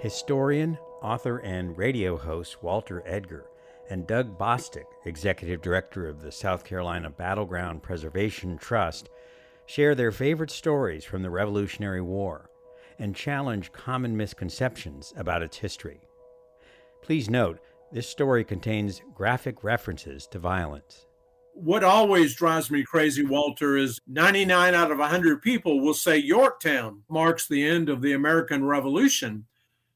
Historian, author, and radio host Walter Edgar and Doug Bostick, Executive Director of the South Carolina Battleground Preservation Trust, share their favorite stories from the Revolutionary War and challenge common misconceptions about its history. Please note, this story contains graphic references to violence. What always drives me crazy, Walter, is 99 out of 100 people will say Yorktown marks the end of the American Revolution,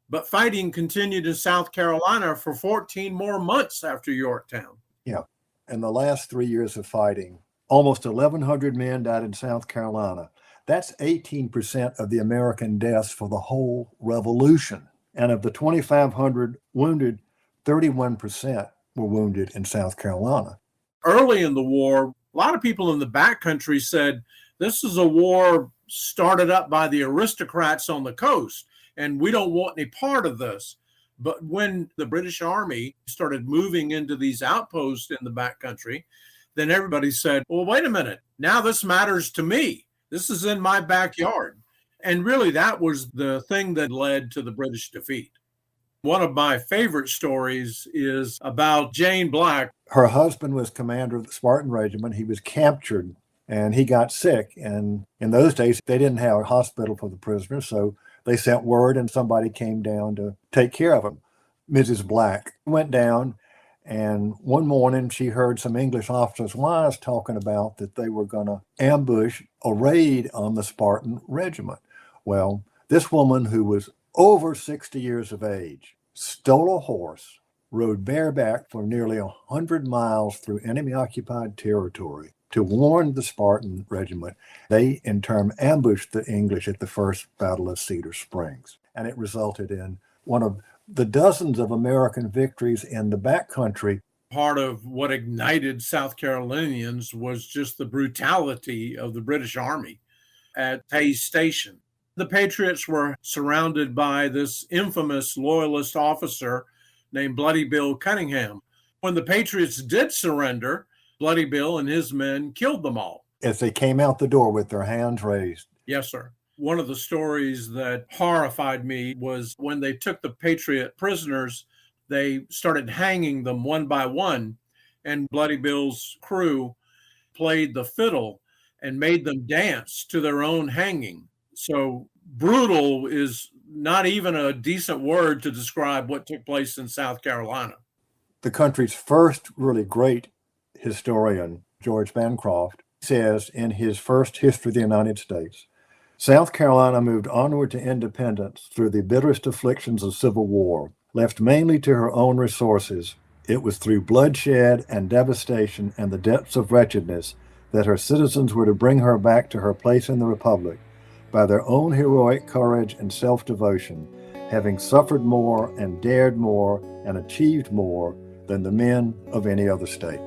but fighting continued in South Carolina for 14 more months after Yorktown. Yeah. In the last 3 years of fighting, almost 1,100 men died in South Carolina. That's 18% of the American deaths for the whole revolution. And of the 2,500 wounded, 31% were wounded in South Carolina. Early in the war, a lot of people in the backcountry said this is a war started up by the aristocrats on the coast, and we don't want any part of this. But when the British Army started moving into these outposts in the backcountry, then everybody said, well, wait a minute, now this matters to me. This is in my backyard. And really, that was the thing that led to the British defeat. One of my favorite stories is about Jane Black. Her husband was commander of the Spartan Regiment. He was captured and he got sick. And in those days, they didn't have a hospital for the prisoners. So they sent word and somebody came down to take care of him. Mrs. Black went down, and one morning she heard some English officers' wives talking about that they were going to ambush a raid on the Spartan Regiment. Well, this woman, who was over 60 years of age, stole a horse, rode bareback for nearly 100 miles through enemy-occupied territory to warn the Spartan Regiment. They, in turn, ambushed the English at the First Battle of Cedar Springs. And it resulted in one of the dozens of American victories in the backcountry. Part of what ignited South Carolinians was just the brutality of the British Army at Hays Station. The Patriots were surrounded by this infamous loyalist officer named Bloody Bill Cunningham. When the Patriots did surrender, Bloody Bill and his men killed them all. As they came out the door with their hands raised. Yes, sir. One of the stories that horrified me was when they took the Patriot prisoners, they started hanging them one by one, and Bloody Bill's crew played the fiddle and made them dance to their own hanging. So brutal is not even a decent word to describe what took place in South Carolina. The country's first really great historian, George Bancroft, says in his first History of the United States, South Carolina moved onward to independence through the bitterest afflictions of civil war. Left mainly to her own resources, it was through bloodshed and devastation and the depths of wretchedness that her citizens were to bring her back to her place in the Republic by their own heroic courage and self-devotion, having suffered more and dared more and achieved more than the men of any other state.